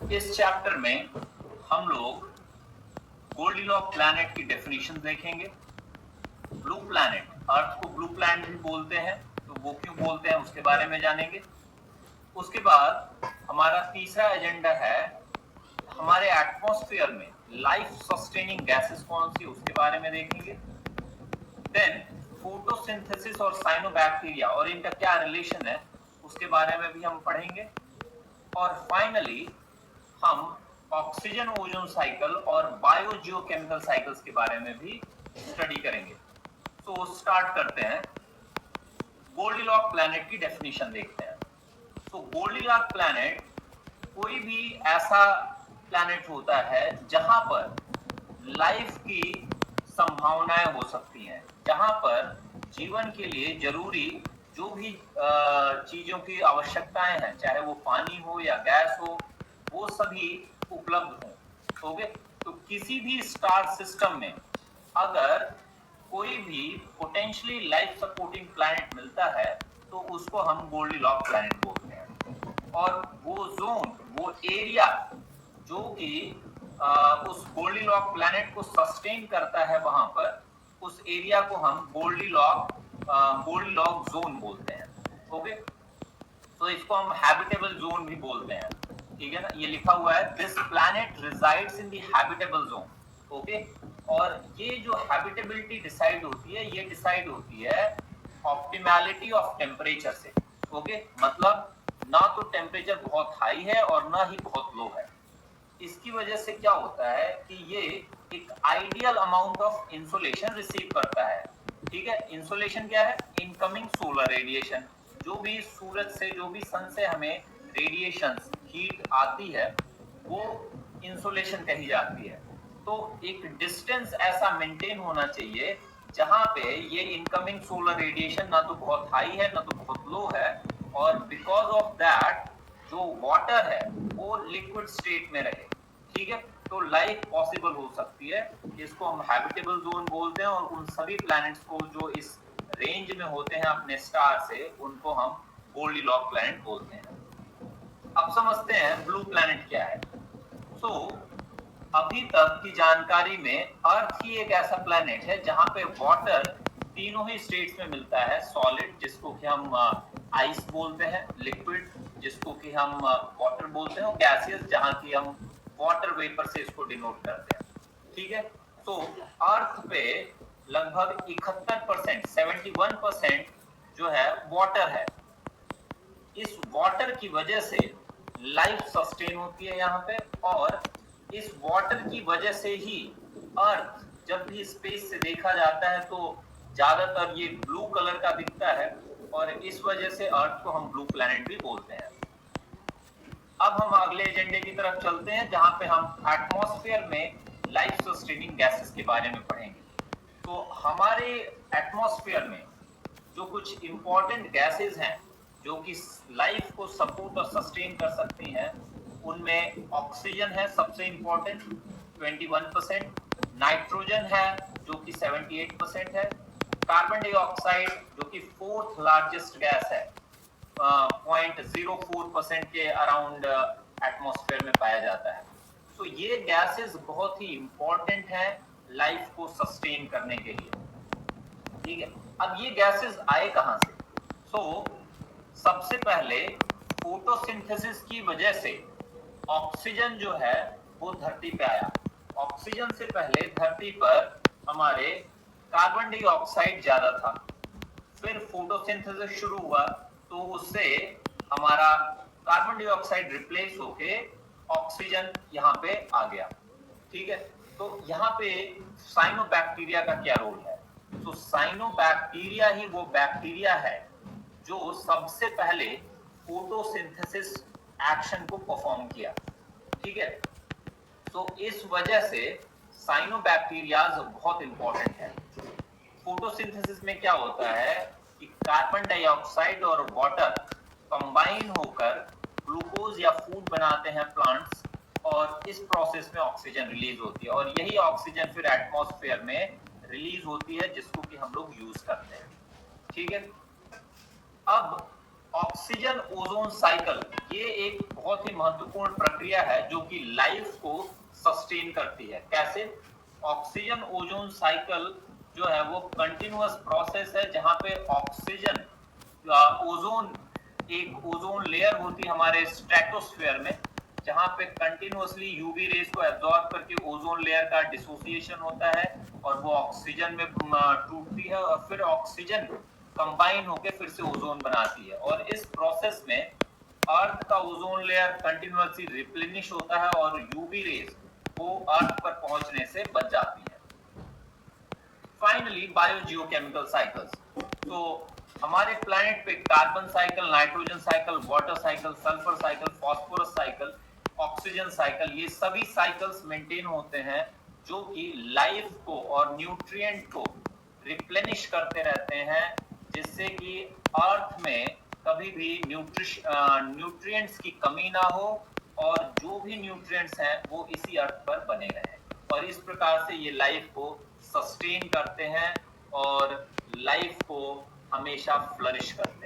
इस चैप्टर में हम लोग गोल्डीलॉक प्लैनेट की डेफिनेशन देखेंगे। ब्लू प्लैनेट, अर्थ को ब्लू प्लैनेट भी बोलते हैं, तो वो क्यों बोलते हैं उसके बारे में जानेंगे। उसके बाद हमारा तीसरा एजेंडा है हमारे एटमॉस्फेयर में लाइफ सस्टेनिंग गैसेस कौन सी, उसके बारे में देखेंगे। देन फोटोसिंथेसिस और साइनोबैक्टीरिया और इनका क्या रिलेशन है उसके बारे में भी हम पढ़ेंगे। और फाइनली हम ऑक्सीजन ओजोन साइकिल और बायोजियोकेमिकल साइकिल्स के बारे में भी स्टडी करेंगे। तो स्टार्ट करते हैं। गोल्डीलॉक प्लैनेट की डेफिनेशन देखते हैं। तो गोल्डीलॉक प्लैनेट कोई भी ऐसा प्लैनेट होता है जहां पर लाइफ की संभावनाएं हो सकती हैं, जहां पर जीवन के लिए जरूरी जो भी चीजों की आवश्यकताएं हैं, चाहे वो पानी हो या गैस हो, वो सभी उपलब्ध हो। ओके, तो किसी भी स्टार सिस्टम में अगर कोई भी पोटेंशियली लाइफ सपोर्टिंग प्लैनेट मिलता है तो उसको हम गोल्डीलॉक प्लैनेट बोलते हैं। और वो जोन, वो एरिया जो कि उस गोल्डीलॉक प्लैनेट को सस्टेन करता है, वहां पर उस एरिया को हम गोल्डीलॉक जोन बोलते हैं। ओके, तो इसको हम हैबिटेबल जोन भी बोलते हैं। ठीक है ना, ये लिखा हुआ है this planet resides in the habitable zone. Okay, और ये जो हैबिटेबिलिटी डिसाइड होती है, ये डिसाइड होती है ऑप्टिमैलिटी ऑफ टेम्परेचर से। ओके, मतलब ना तो टेम्परेचर बहुत हाई है और ना ही बहुत लो है। इसकी वजह से क्या होता है कि ये एक ideal amount of insolation receive करता है। ठीक है, इंसोलेशन क्या है? Incoming solar radiation. जो भी सूरज से, जो भी सन से हमें रेडिएशन हीट आती है वो इंसोलेशन कही जाती है। तो एक डिस्टेंस ऐसा मेंटेन होना चाहिए जहां पे ये इनकमिंग सोलर रेडिएशन ना तो बहुत हाई है ना तो बहुत लो है, और बिकॉज ऑफ दैट जो वाटर है वो लिक्विड स्टेट में रहे। ठीक है, तो लाइफ पॉसिबल हो सकती है। इसको हम हैबिटेबल जोन बोलते हैं, और उन सभी प्लैनेट्स को जो इस रेंज में होते हैं अपने स्टार से, उनको हम गोल्डीलॉक प्लैनेट बोलते हैं। अब समझते हैं ब्लू प्लैनेट क्या है। तो अभी तक की जानकारी में अर्थ ही एक ऐसा प्लैनेट है जहां पे वाटर तीनों ही स्टेट्स में मिलता है। सॉलिड, जिसको कि हम आइस बोलते हैं, लिक्विड जिसको कि हम वाटर बोलते हैं, और गैसियस जहां की हम वाटर वेपर से इसको डिनोट करते हैं। ठीक है, तो अर्थ पे लगभग 71%, 71% जो है वाटर है। इस वाटर की वजह से लाइफ सस्टेन होती है यहाँ पे, और इस वाटर की वजह से ही अर्थ जब भी स्पेस से देखा जाता है तो ज्यादातर ये ब्लू कलर का दिखता है, और इस वजह से अर्थ को हम ब्लू प्लैनेट भी बोलते हैं। अब हम अगले एजेंडे की तरफ चलते हैं जहां पे हम एटमॉस्फेयर में लाइफ सस्टेनिंग गैसेस के बारे में पढ़ेंगे। तो हमारे एटमॉस्फेयर में जो कुछ इंपॉर्टेंट गैसेस हैं जो कि लाइफ को सपोर्ट और सस्टेन कर सकती हैं, उनमें ऑक्सीजन है सबसे इंपॉर्टेंट 21%, नाइट्रोजन है जो कि 78% है, कार्बन डाइऑक्साइड जो कि फोर्थ लार्जेस्ट गैस है 0.04% के अराउंड एटमॉस्फेयर में पाया जाता है। तो ये गैसेस बहुत ही इंपॉर्टेंट है लाइफ को सस्टेन करने के लिए। ठीक है, अब ये गैसेस आए कहां से? सबसे पहले फोटोसिंथेसिस की वजह से ऑक्सीजन जो है वो धरती पे आया। ऑक्सीजन से पहले धरती पर हमारे कार्बन डाइऑक्साइड ज्यादा था, फिर फोटोसिंथेसिस शुरू हुआ तो उससे हमारा कार्बन डाइऑक्साइड रिप्लेस होके ऑक्सीजन यहाँ पे आ गया। ठीक है, तो यहाँ पे साइनोबैक्टीरिया का क्या रोल है? तो साइनोबैक्टीरिया ही वो बैक्टीरिया है जो सबसे पहले फोटोसिंथेसिस एक्शन को परफॉर्म किया। ठीक है, तो इस वजह से साइनोबैक्टीरियाज बहुत इंपॉर्टेंट है। फोटोसिंथेसिस में क्या होता है कि कार्बन डाइऑक्साइड और वाटर कंबाइन होकर ग्लूकोज या फूड बनाते हैं प्लांट्स, और इस प्रोसेस में ऑक्सीजन रिलीज होती है, और यही ऑक्सीजन फिर एटमॉस्फेयर में रिलीज होती है जिसको कि हम लोग यूज करते हैं। ठीक है, अब ऑक्सीजन ओजोन साइकिल ये एक बहुत ही महत्वपूर्ण प्रक्रिया है जो कि लाइफ को सस्टेन करती है। कैसे? ऑक्सीजन ओजोन साइकिल जो है वो कंटिन्यूअस प्रोसेस है जहां पे ऑक्सीजन ओजोन एक ओजोन लेयर होती है हमारे स्ट्रेटोस्फेयर में, जहां पे कंटिन्यूअसली यूवी रेज को एब्जॉर्ब करके ओजोन लेयर का डिसोसिएशन होता है और वो ऑक्सीजन में टूटती है और फिर ऑक्सीजन कंबाइन होकर फिर से ओजोन बनाती है। और इस प्रोसेस में अर्थ का ओजोन लेयर कंटिन्यूअसली रिप्लेनिश होता है और यूवी रेज वो अर्थ पर पहुंचने से बच जाती है। फाइनली बायोजियोकेमिकल साइकिल्स, तो हमारे प्लैनेट पे carbon cycle, nitrogen cycle, water cycle, sulphur cycle, phosphorus cycle, oxygen cycle, ये सभी साइकिल्स मेंटेन होते हैं जो कि लाइफ को और न्यूट्रिएंट को रिप्लेनिश करते रहते हैं, जिससे कि अर्थ में कभी भी न्यूट्रिएंट्स की कमी ना हो और जो भी न्यूट्रिएंट्स हैं वो इसी अर्थ पर बने रहें। और इस प्रकार से ये लाइफ को सस्टेन करते हैं और लाइफ को हमेशा फ्लरिश करते हैं।